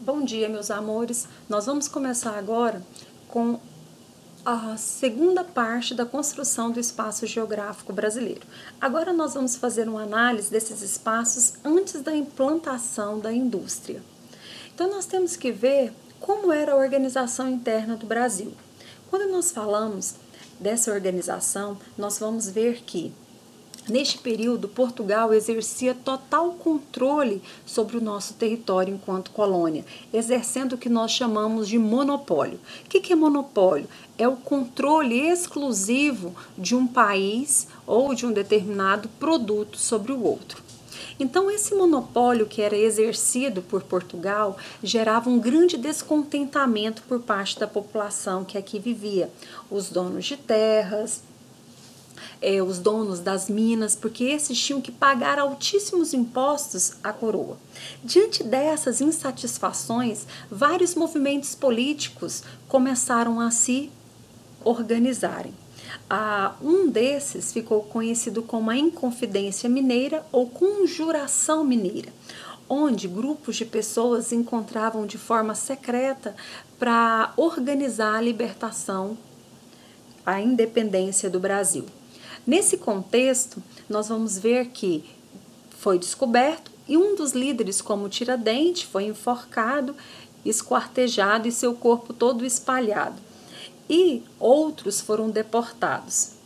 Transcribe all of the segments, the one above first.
Bom dia, meus amores. Nós vamos começar agora com a segunda parte da construção do espaço geográfico brasileiro. Agora nós vamos fazer uma análise desses espaços antes da implantação da indústria. Então nós temos que ver como era a organização interna do Brasil. Quando nós falamos dessa organização, nós vamos ver que neste período, Portugal exercia total controle sobre o nosso território enquanto colônia, exercendo o que nós chamamos de monopólio. O que é monopólio? É o controle exclusivo de um país ou de um determinado produto sobre o outro. Então, esse monopólio que era exercido por Portugal gerava um grande descontentamento por parte da população que aqui vivia. Os donos de terras, os donos das minas, porque esses tinham que pagar altíssimos impostos à coroa. Diante dessas insatisfações, vários movimentos políticos começaram a se organizarem. Um desses ficou conhecido como a Inconfidência Mineira ou Conjuração Mineira, onde grupos de pessoas se encontravam de forma secreta para organizar a libertação, a independência do Brasil. Nesse contexto, nós vamos ver que foi descoberto e um dos líderes, como Tiradentes, foi enforcado, esquartejado e seu corpo todo espalhado. E outros foram deportados.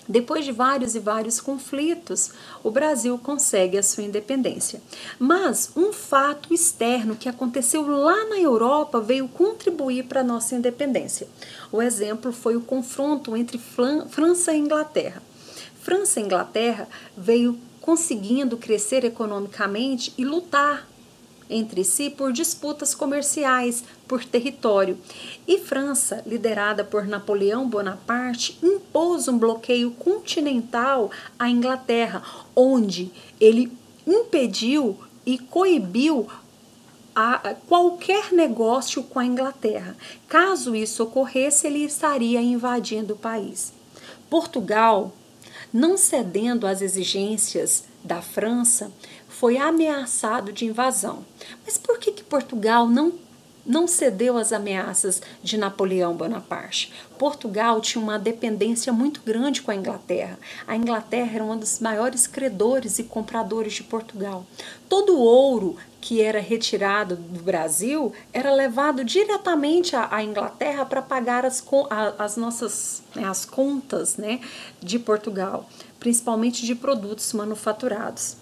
Depois de vários e vários conflitos, o Brasil consegue a sua independência. Mas um fato externo que aconteceu lá na Europa veio contribuir para a nossa independência. O exemplo foi o confronto entre França e Inglaterra. França e Inglaterra veio conseguindo crescer economicamente e lutar entre si por disputas comerciais, por território. E França, liderada por Napoleão Bonaparte, impôs um bloqueio continental à Inglaterra, onde ele impediu e coibiu qualquer negócio com a Inglaterra. Caso isso ocorresse, ele estaria invadindo o país. Portugal, não cedendo às exigências da França, foi ameaçado de invasão. Mas por que Portugal não cedeu às ameaças de Napoleão Bonaparte? Portugal tinha uma dependência muito grande com a Inglaterra. A Inglaterra era um dos maiores credores e compradores de Portugal. Todo o ouro que era retirado do Brasil era levado diretamente à Inglaterra para pagar as contas, né, de Portugal, principalmente de produtos manufaturados.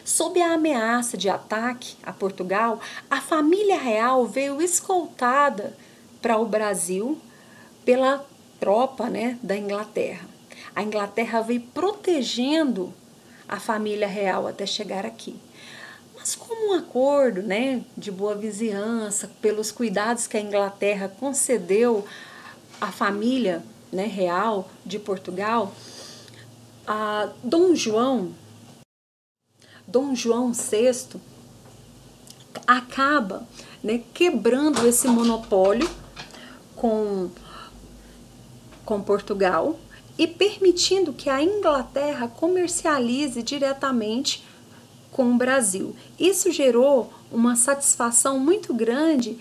Sob a ameaça de ataque a Portugal, a família real veio escoltada para o Brasil pela tropa, né, da Inglaterra. A Inglaterra veio protegendo a família real até chegar aqui. Mas como um acordo, né, de boa vizinhança, pelos cuidados que a Inglaterra concedeu à família, né, real de Portugal, Dom João VI acaba, né, quebrando esse monopólio com Portugal e permitindo que a Inglaterra comercialize diretamente com o Brasil. Isso gerou uma satisfação muito grande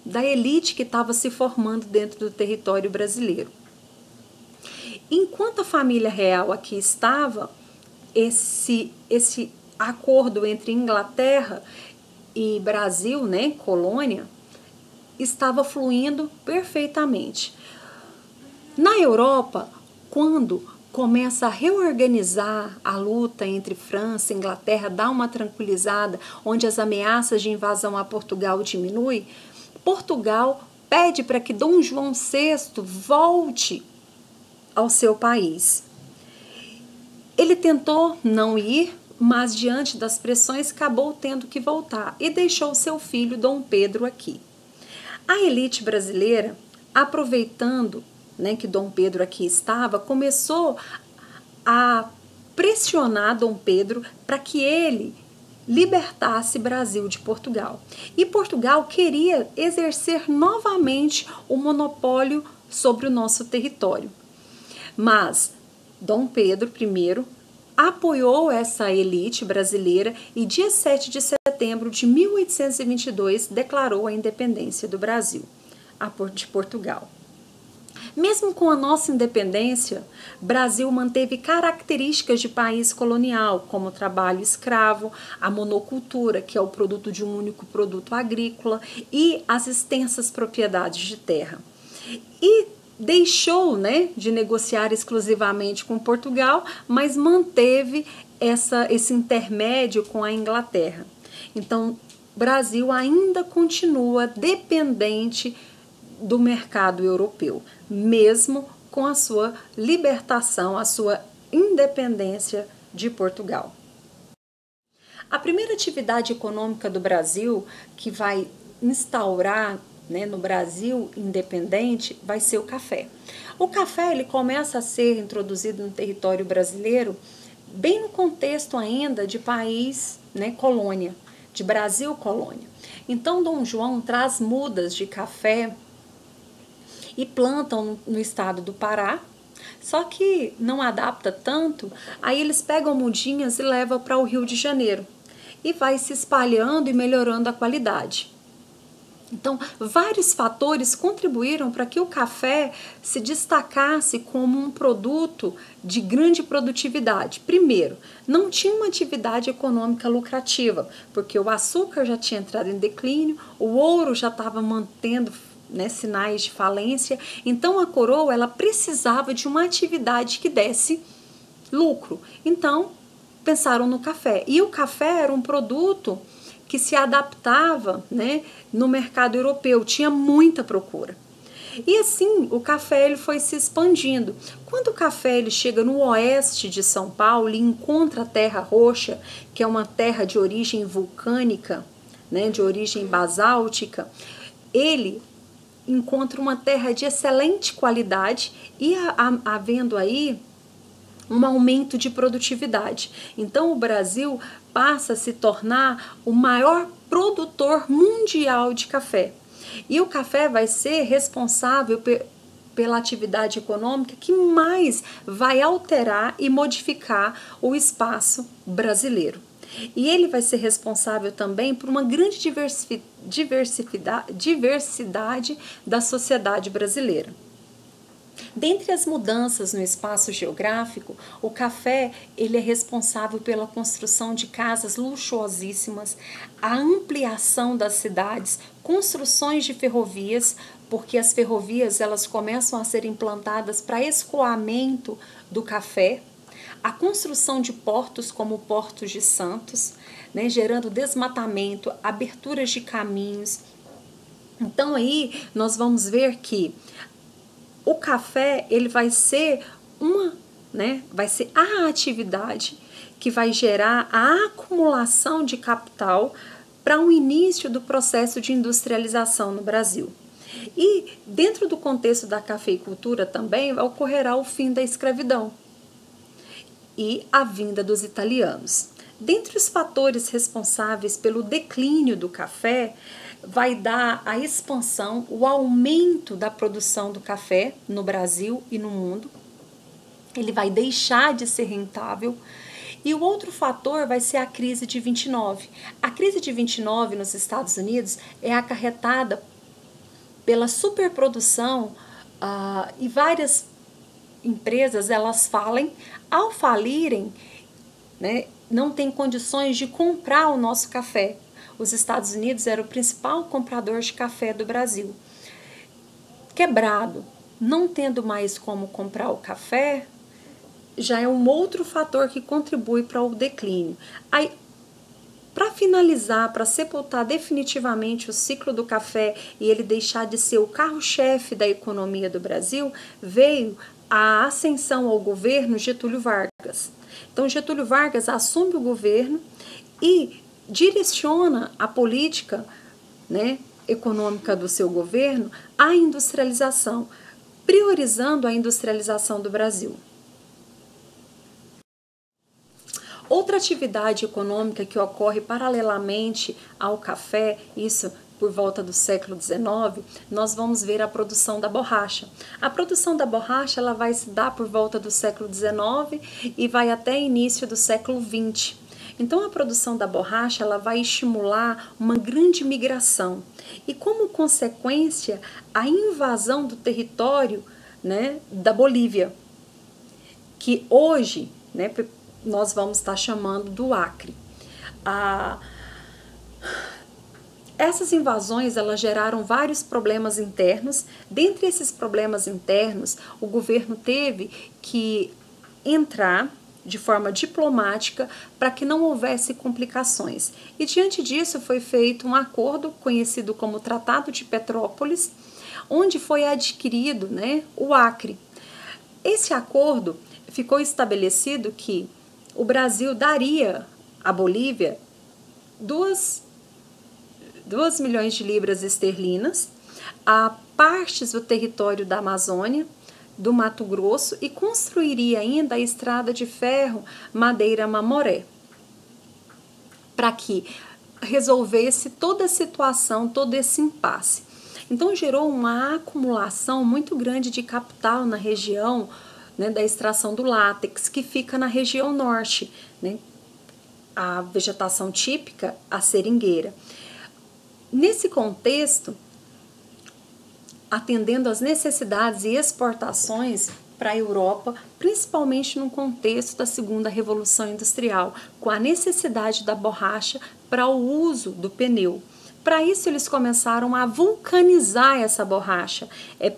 da elite que estava se formando dentro do território brasileiro. Enquanto a família real aqui estava, esse acordo entre Inglaterra e Brasil, né, colônia, estava fluindo perfeitamente. Na Europa, quando começa a reorganizar a luta entre França e Inglaterra, dá uma tranquilizada, onde as ameaças de invasão a Portugal diminuem, Portugal pede para que Dom João VI volte ao seu país. Ele tentou não ir, mas diante das pressões acabou tendo que voltar e deixou seu filho Dom Pedro aqui. A elite brasileira, aproveitando, né, que Dom Pedro aqui estava, começou a pressionar Dom Pedro para que ele libertasse Brasil de Portugal. E Portugal queria exercer novamente o monopólio sobre o nosso território. Mas Dom Pedro I apoiou essa elite brasileira e dia 7 de setembro de 1822 declarou a independência do Brasil, de Portugal. Mesmo com a nossa independência, Brasil manteve características de país colonial, como o trabalho escravo, a monocultura, que é o produto de um único produto agrícola, e as extensas propriedades de terra. E deixou, né, de negociar exclusivamente com Portugal, mas manteve esse intermédio com a Inglaterra. Então, Brasil ainda continua dependente do mercado europeu, mesmo com a sua libertação, a sua independência de Portugal. A primeira atividade econômica do Brasil que vai instaurar, né, no Brasil independente, vai ser o café. O café ele começa a ser introduzido no território brasileiro bem no contexto ainda de país, né, colônia, de Brasil colônia. Então Dom João traz mudas de café e plantam no estado do Pará, só que não adapta tanto, aí eles pegam mudinhas e levam para o Rio de Janeiro e vai se espalhando e melhorando a qualidade. Então, vários fatores contribuíram para que o café se destacasse como um produto de grande produtividade. Primeiro, não tinha uma atividade econômica lucrativa, porque o açúcar já tinha entrado em declínio, o ouro já estava mantendo, né, sinais de falência, então a coroa ela precisava de uma atividade que desse lucro. Então, pensaram no café. E o café era um produto que se adaptava, né, no mercado europeu, tinha muita procura. E assim, o café ele foi se expandindo. Quando o café ele chega no oeste de São Paulo e encontra a terra roxa, que é uma terra de origem vulcânica, né, de origem basáltica, ele encontra uma terra de excelente qualidade e havendo aí um aumento de produtividade. Então o Brasil passa a se tornar o maior produtor mundial de café. E o café vai ser responsável pela atividade econômica que mais vai alterar e modificar o espaço brasileiro. E ele vai ser responsável também por uma grande diversidade da sociedade brasileira. Dentre as mudanças no espaço geográfico, o café ele é responsável pela construção de casas luxuosíssimas, a ampliação das cidades, construções de ferrovias, porque as ferrovias elas começam a ser implantadas para escoamento do café, a construção de portos como o Porto de Santos, né, gerando desmatamento, aberturas de caminhos. Então aí nós vamos ver que o café ele vai ser vai ser a atividade que vai gerar a acumulação de capital para o início do processo de industrialização no Brasil. E dentro do contexto da cafeicultura também ocorrerá o fim da escravidão e a vinda dos italianos. Dentre os fatores responsáveis pelo declínio do café, vai dar a expansão, o aumento da produção do café no Brasil e no mundo. Ele vai deixar de ser rentável. E o outro fator vai ser a crise de 29. A crise de 29 nos Estados Unidos é acarretada pela superprodução e várias empresas elas falem, ao falirem, né, não tem condições de comprar o nosso café. Os Estados Unidos era o principal comprador de café do Brasil. Quebrado, não tendo mais como comprar o café, já é um outro fator que contribui para o declínio. Aí, para finalizar, para sepultar definitivamente o ciclo do café e ele deixar de ser o carro-chefe da economia do Brasil, veio a ascensão ao governo Getúlio Vargas. Então, Getúlio Vargas assume o governo e direciona a política, né, econômica do seu governo à industrialização, priorizando a industrialização do Brasil. Outra atividade econômica que ocorre paralelamente ao café, isso por volta do século XIX, nós vamos ver a produção da borracha. A produção da borracha ela vai se dar por volta do século XIX e vai até início do século XX. Então, a produção da borracha ela vai estimular uma grande migração e, como consequência, a invasão do território, né, da Bolívia, que hoje, né, nós vamos estar chamando do Acre. Essas invasões elas geraram vários problemas internos. Dentre esses problemas internos, o governo teve que entrar de forma diplomática para que não houvesse complicações. E diante disso foi feito um acordo conhecido como Tratado de Petrópolis, onde foi adquirido, né, o Acre. Esse acordo ficou estabelecido que o Brasil daria à Bolívia 2 milhões de libras esterlinas, a partes do território da Amazônia, do Mato Grosso, e construiria ainda a estrada de ferro Madeira-Mamoré, para que resolvesse toda a situação, todo esse impasse. Então gerou uma acumulação muito grande de capital na região, né, da extração do látex, que fica na região norte, né, a vegetação típica, a seringueira. Nesse contexto, atendendo às necessidades e exportações para a Europa, principalmente no contexto da segunda revolução industrial, com a necessidade da borracha para o uso do pneu. Para isso, eles começaram a vulcanizar essa borracha,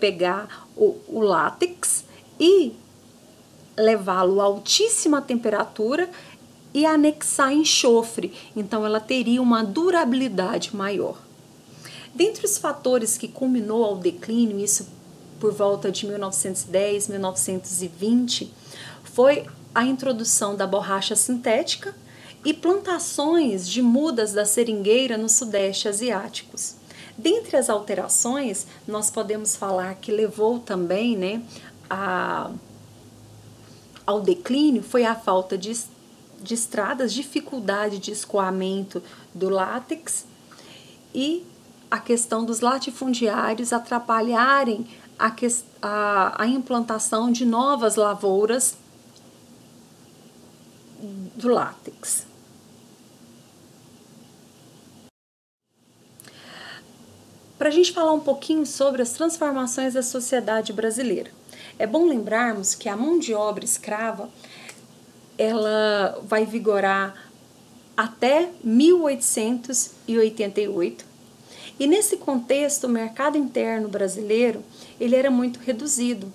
pegar o látex e levá-lo a altíssima temperatura e anexar enxofre, então ela teria uma durabilidade maior. Dentre os fatores que culminou ao declínio, isso por volta de 1910, 1920, foi a introdução da borracha sintética e plantações de mudas da seringueira no sudeste asiáticos. Dentre as alterações, nós podemos falar que levou também, né, ao declínio foi a falta de estradas, dificuldade de escoamento do látex e a questão dos latifundiários atrapalharem a implantação de novas lavouras do látex. Para a gente falar um pouquinho sobre as transformações da sociedade brasileira, é bom lembrarmos que a mão de obra escrava ela vai vigorar até 1888. E nesse contexto, o mercado interno brasileiro ele era muito reduzido.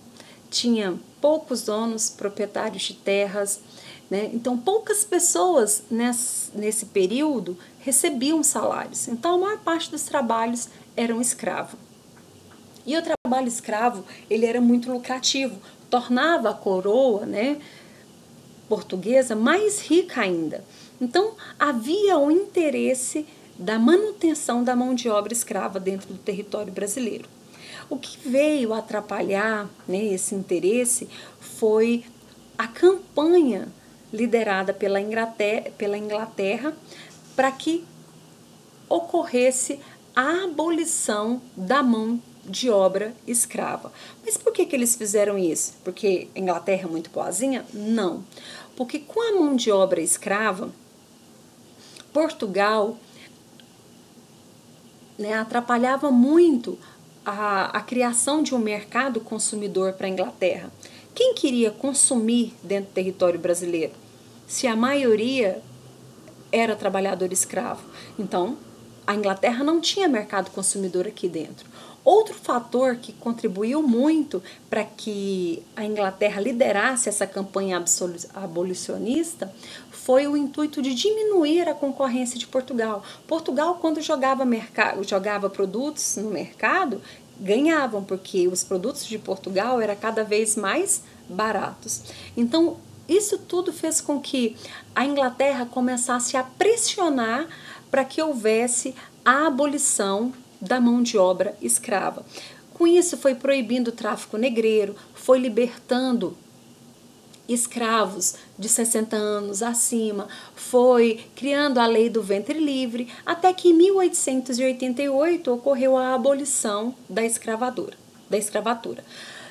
Tinha poucos donos, proprietários de terras, né? Então poucas pessoas nesse período recebiam salários. Então a maior parte dos trabalhos eram escravo. E o trabalho escravo ele era muito lucrativo, tornava a coroa, né, portuguesa mais rica ainda. Então havia um interesse da manutenção da mão de obra escrava dentro do território brasileiro. O que veio atrapalhar, né, esse interesse foi a campanha liderada pela Inglaterra para que ocorresse a abolição da mão de obra escrava. Mas por que eles fizeram isso? Porque a Inglaterra é muito boazinha? Não. Porque com a mão de obra escrava, Portugal, né, atrapalhava muito a criação de um mercado consumidor para a Inglaterra. Quem queria consumir dentro do território brasileiro? Se a maioria era trabalhador escravo. Então, a Inglaterra não tinha mercado consumidor aqui dentro. Outro fator que contribuiu muito para que a Inglaterra liderasse essa campanha abolicionista foi o intuito de diminuir a concorrência de Portugal. Portugal, quando jogava produtos no mercado, ganhavam, porque os produtos de Portugal eram cada vez mais baratos. Então, isso tudo fez com que a Inglaterra começasse a pressionar para que houvesse a abolição da mão de obra escrava. Com isso, foi proibindo o tráfico negreiro, foi libertando escravos de 60 anos acima, foi criando a lei do ventre livre, até que em 1888 ocorreu a abolição da escravatura.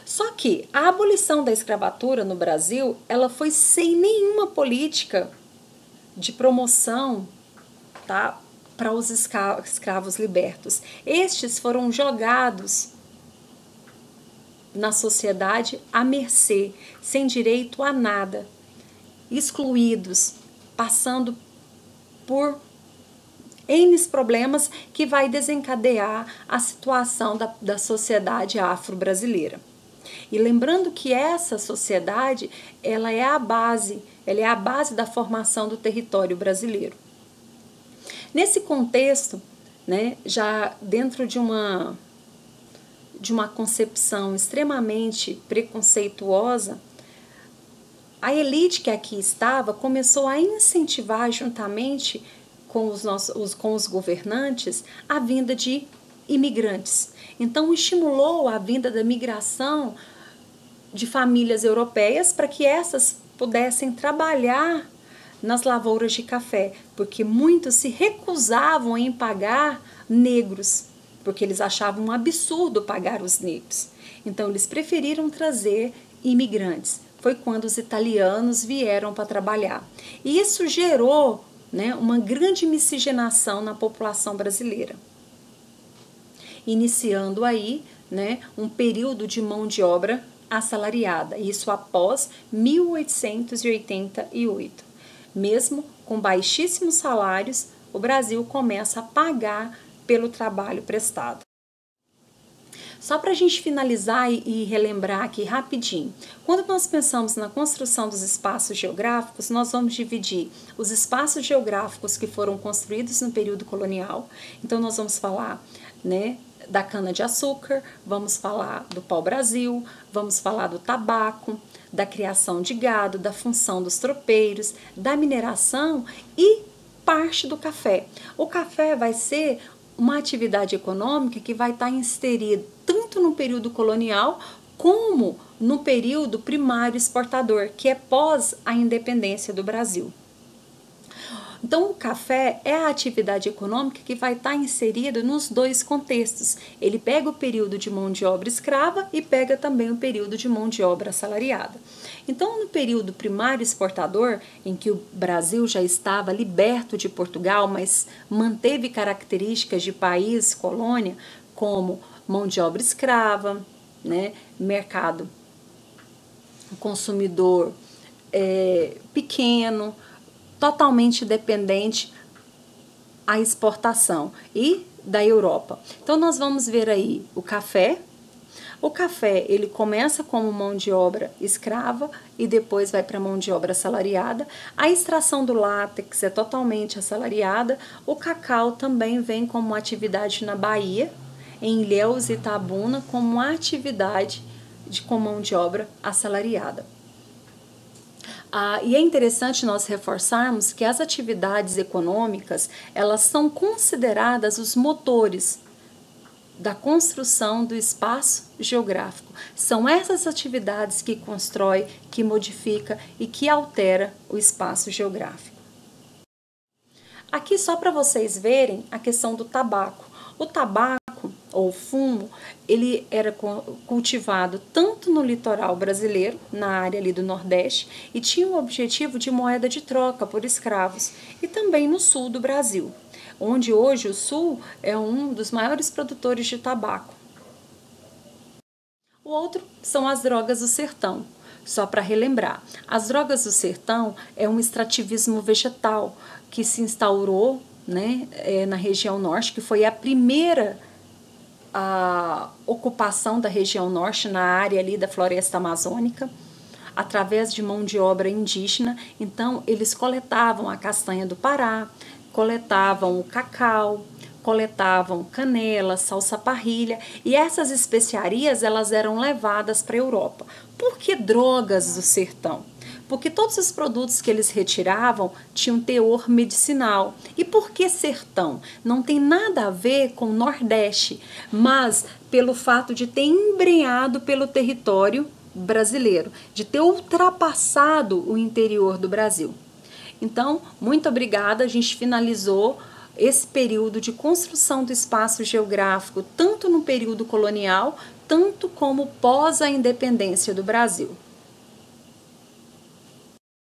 Só que a abolição da escravatura no Brasil, ela foi sem nenhuma política de promoção, tá, para os escravos libertos. Estes foram jogados na sociedade à mercê, sem direito a nada, excluídos, passando por N problemas que vai desencadear a situação da sociedade afro-brasileira. E lembrando que essa sociedade, ela é a base da formação do território brasileiro. Nesse contexto, né, já dentro de uma concepção extremamente preconceituosa, a elite que aqui estava começou a incentivar, juntamente com os governantes, a vinda de imigrantes. Então, estimulou a vinda da migração de famílias europeias para que essas pudessem trabalhar nas lavouras de café, porque muitos se recusavam em pagar negros, porque eles achavam um absurdo pagar os negros. Então, eles preferiram trazer imigrantes. Foi quando os italianos vieram para trabalhar. E isso gerou, né, uma grande miscigenação na população brasileira, iniciando aí, né, um período de mão de obra assalariada, isso após 1888. Mesmo com baixíssimos salários, o Brasil começa a pagar pelo trabalho prestado. Só para a gente finalizar e relembrar aqui rapidinho, quando nós pensamos na construção dos espaços geográficos, nós vamos dividir os espaços geográficos que foram construídos no período colonial. Então nós vamos falar, né, da cana-de-açúcar, vamos falar do pau-brasil, vamos falar do tabaco, da criação de gado, da função dos tropeiros, da mineração e parte do café. O café vai ser uma atividade econômica que vai estar inserida tanto no período colonial como no período primário exportador, que é pós a independência do Brasil. Então, o café é a atividade econômica que vai estar inserida nos dois contextos. Ele pega o período de mão de obra escrava e pega também o período de mão de obra assalariada. Então, no período primário exportador, em que o Brasil já estava liberto de Portugal, mas manteve características de país, colônia, como mão de obra escrava, né, mercado consumidor pequeno, totalmente dependente à exportação e da Europa. Então nós vamos ver aí o café. O café, ele começa como mão de obra escrava e depois vai para mão de obra assalariada. A extração do látex é totalmente assalariada. O cacau também vem como atividade na Bahia, em Ilhéus e Itabuna, como uma atividade com mão de obra assalariada. E é interessante nós reforçarmos que as atividades econômicas, elas são consideradas os motores da construção do espaço geográfico. São essas atividades que constrói, que modifica e que altera o espaço geográfico. Aqui só para vocês verem a questão do tabaco. O tabaco ou fumo, ele era cultivado tanto no litoral brasileiro, na área ali do Nordeste, e tinha o objetivo de moeda de troca por escravos, e também no sul do Brasil, onde hoje o sul é um dos maiores produtores de tabaco. O outro são as drogas do sertão. Só para relembrar, as drogas do sertão é um extrativismo vegetal que se instaurou, né, na região norte, que foi a primeira ocupação da região norte, na área ali da floresta amazônica, através de mão de obra indígena. Então, eles coletavam a castanha do Pará, coletavam o cacau, coletavam canela, salsa-parrilha, e essas especiarias elas eram levadas para a Europa. Por que drogas do sertão? Porque todos os produtos que eles retiravam tinham teor medicinal. E por que sertão? Não tem nada a ver com Nordeste, mas pelo fato de ter embrenhado pelo território, brasileiro, de ter ultrapassado o interior do Brasil. Então, muito obrigada, a gente finalizou esse período de construção do espaço geográfico, tanto no período colonial, tanto como pós a independência do Brasil.